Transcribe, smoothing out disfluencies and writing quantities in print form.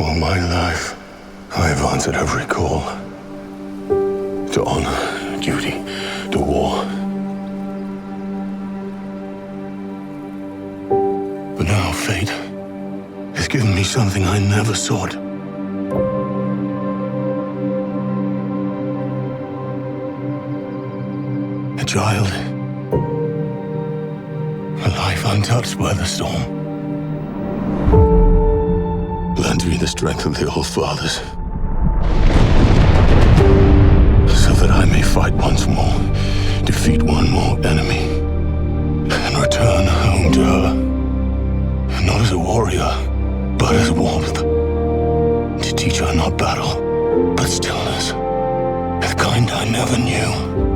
All my life, I have answered every call. To honor, duty, to war. But now fate has given me something I never sought. A child. A life untouched by the storm. Lend me the strength of the old fathers, so that I may fight once more, defeat one more enemy, and return home to her, not as a warrior, but as warmth, to teach her not battle, but stillness, the kind I never knew.